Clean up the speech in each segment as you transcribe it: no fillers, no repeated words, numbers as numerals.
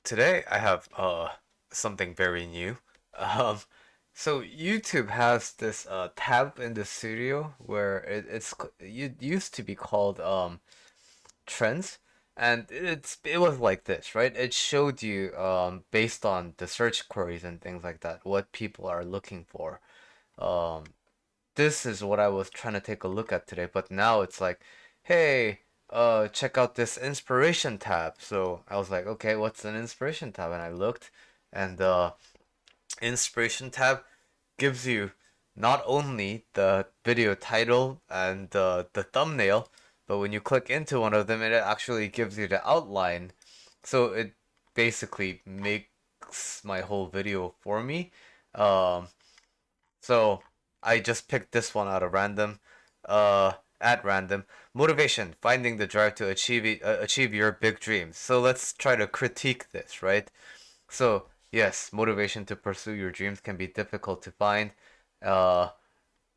Today I have something very new. Um, so YouTube has this tab in the studio where it used to be called trends, and it was like this, right? It showed you based on the search queries and things like that what people are looking for. Um, this is what I was trying to take a look at today, but now it's like, hey, check out this inspiration tab. So I was like, okay, what's an inspiration tab? And I looked, and the inspiration tab gives you not only the video title and the thumbnail, but when you click into one of them, it actually gives you the outline. So it basically makes my whole video for me. Um, so I just picked this one out of random, at random. Motivation: finding the drive to achieve your big dreams. So let's try to critique this, right? So yes, motivation to pursue your dreams can be difficult to find. Uh,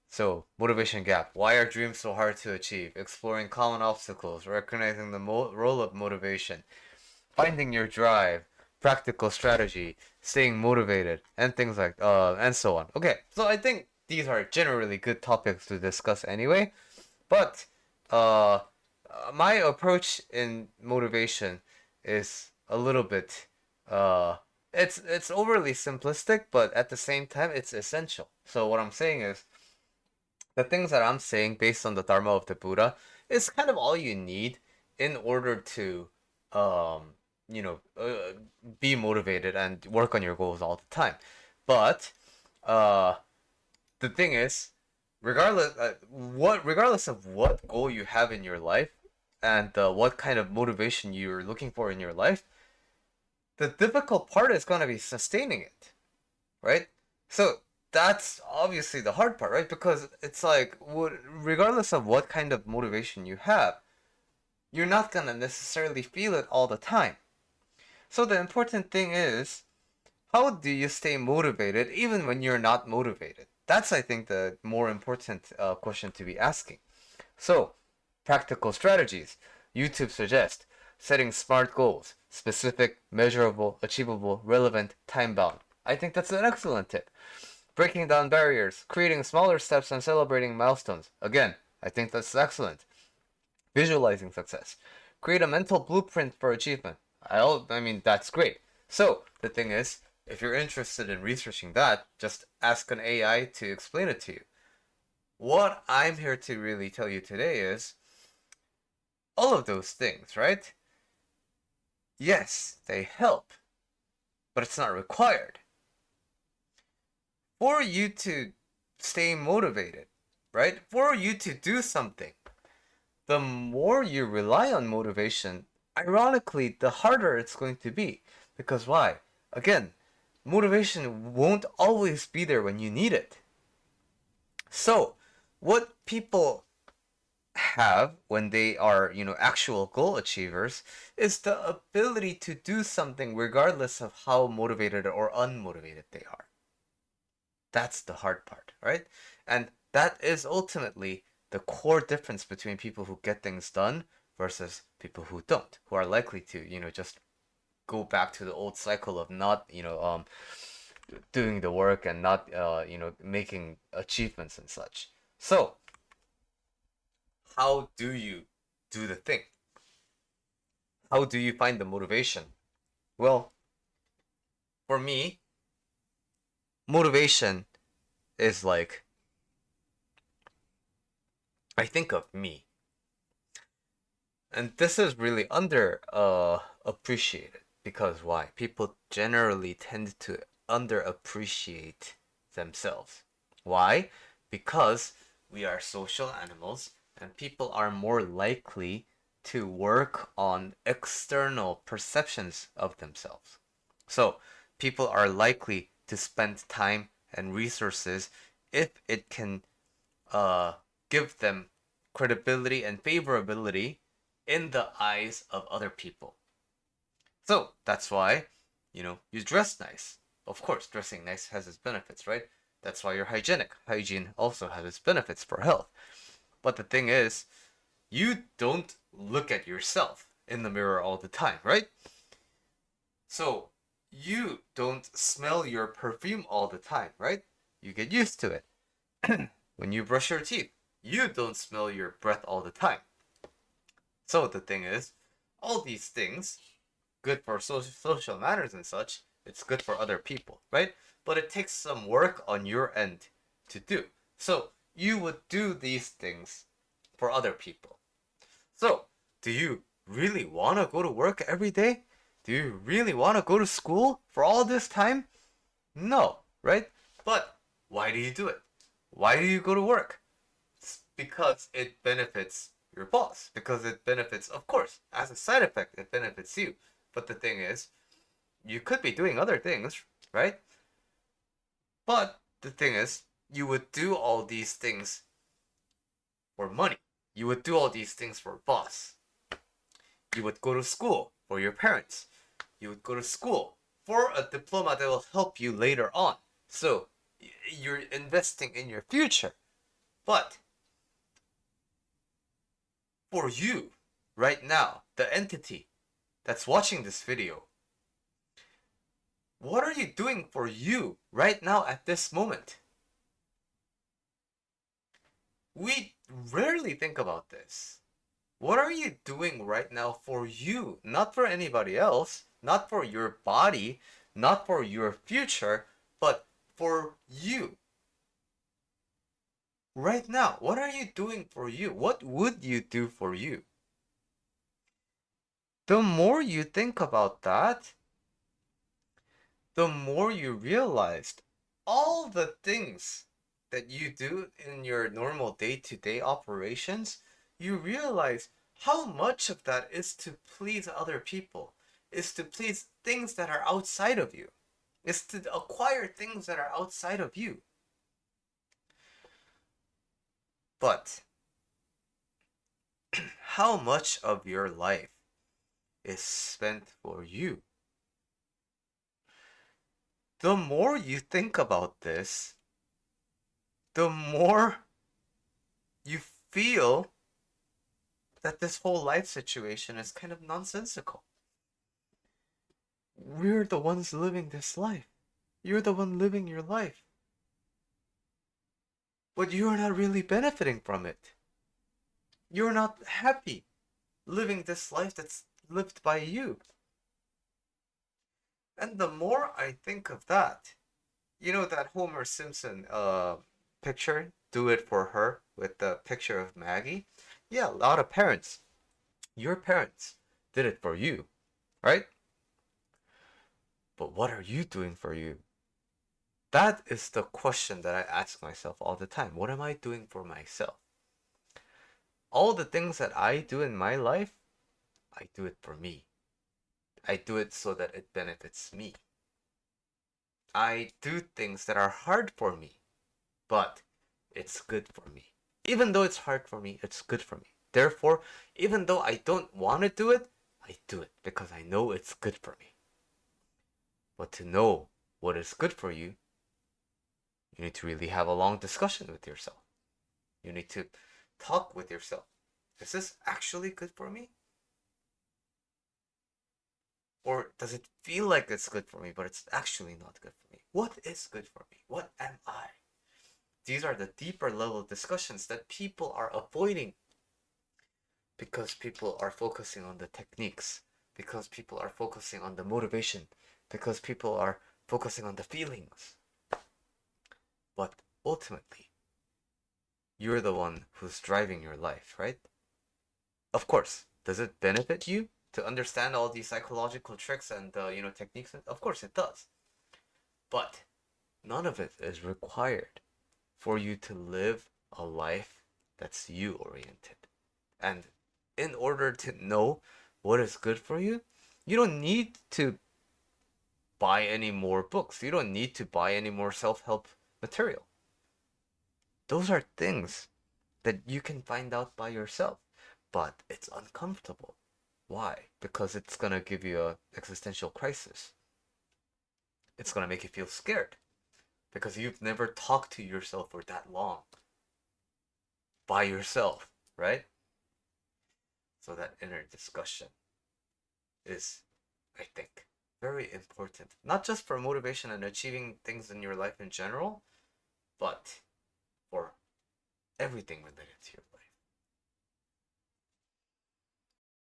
so motivation gap: why are dreams so hard to achieve? Exploring common obstacles, recognizing the role of motivation, finding your drive, practical strategy, staying motivated, and things like and so on. Okay, so I think these are generally good topics to discuss anyway. But uh, my approach in motivation is a little bit uh, it's overly simplistic, but at the same time it's essential. So what I'm saying is the things that I'm saying based on the Dharma of the Buddha is kind of all you need in order to, um, you know, be motivated and work on your goals all the time. But uh, the thing is, regardless of what goal you have in your life and what kind of motivation you're looking for in your life, the difficult part is going to be sustaining it, right? So that's obviously the hard part, right? Because it's like, regardless of what kind of motivation you have, you're not gonna necessarily feel it all the time. So the important thing is, how do you stay motivated even when you're not motivated? That's, I think, the more important question to be asking. So, practical strategies. YouTube suggests setting smart goals, specific, measurable, achievable, relevant, time bound. I think that's an excellent tip. Breaking down barriers, creating smaller steps, and celebrating milestones. Again, I think that's excellent. Visualizing success. Create a mental blueprint for achievement. I mean, that's great. So, the thing is, if you're interested in researching that, just ask an AI to explain it to you. What I'm here to really tell you today is all of those things, right? Yes, they help, but it's not required. For you to stay motivated, right? For you to do something, the more you rely on motivation, ironically, the harder it's going to be. Because why? Again, motivation won't always be there when you need it. So, what people have when they are, actual goal achievers is the ability to do something regardless of how motivated or unmotivated they are. That's the hard part, right? And that is ultimately the core difference between people who get things done versus people who don't, who are likely to, just go back to the old cycle of not, doing the work and not, making achievements and such. So, how do you do the thing? How do you find the motivation? Well, for me, motivation is like, I think of me. And this is really under appreciated because why? People generally tend to underappreciate themselves. Why? Because we are social animals and people are more likely to work on external perceptions of themselves. So, people are likely to spend time and resources if it can uh, give them credibility and favorability in the eyes of other people. So that's why, you dress nice. Of course, dressing nice has its benefits, right? That's why you're hygienic. Hygiene also has its benefits for health. But the thing is, you don't look at yourself in the mirror all the time, right? So you don't smell your perfume all the time, right? You get used to it. When you brush your teeth, you don't smell your breath all the time. So the thing is, all these things, good for social manners and such, it's good for other people, right? But it takes some work on your end to do. So you would do these things for other people. So, do you really want to go to work every day? Do you really want to go to school for all this time? No, right? But why do you do it? Why do you go to work? It's because it benefits your boss. Because it benefits, of course, as a side effect, it benefits you. But the thing is, you could be doing other things, right? But the thing is, you would do all these things for money. You would do all these things for boss. You would go to school for your parents. You would go to school for a diploma that will help you later on. So you're investing in your future. But for you, right now, the entity that's watching this video, what are you doing for you right now at this moment? We rarely think about this. What are you doing right now for you? Not for anybody else, not for your body, not for your future, but for you. Right now, what are you doing for you? What would you do for you? The more you think about that, the more you realized all the things that you do in your normal day-to-day operations, you realize how much of that is to please other people, is to please things that are outside of you, is to acquire things that are outside of you. But how much of your life is spent for you? The more you think about this, the more you feel that this whole life situation is kind of nonsensical. We're the ones living this life. You're the one living your life. But you're not really benefiting from it. You're not happy living this life that's lived by you. And the more I think of that, you know that Homer Simpson picture, do it for her, with the picture of Maggie? Yeah, a lot of parents, your parents, did it for you, right? But what are you doing for you? That is the question that I ask myself all the time. What am I doing for myself? All the things that I do in my life, I do it for me. I do it so that it benefits me. I do things that are hard for me, but it's good for me. Even though it's hard for me, it's good for me. Therefore, even though I don't want to do it, I do it because I know it's good for me. But to know what is good for you, you need to really have a long discussion with yourself. You need to talk with yourself. Is this actually good for me? Or does it feel like it's good for me, but it's actually not good for me? What is good for me? What am I? These are the deeper level discussions that people are avoiding because people are focusing on the techniques, because people are focusing on the motivation, because people are focusing on the feelings. But ultimately, you're the one who's driving your life, right? Of course, does it benefit you to understand all these psychological tricks and techniques? Of course it does. But none of it is required for you to live a life that's you oriented. And in order to know what is good for you, you don't need to buy any more books. You don't need to buy any more self-help material. Those are things that you can find out by yourself. But it's uncomfortable. Why? Because it's gonna give you a existential crisis. It's gonna make you feel scared. Because you've never talked to yourself for that long. By yourself, right? So that inner discussion is, I think, very important. Not just for motivation and achieving things in your life in general, but for everything related to your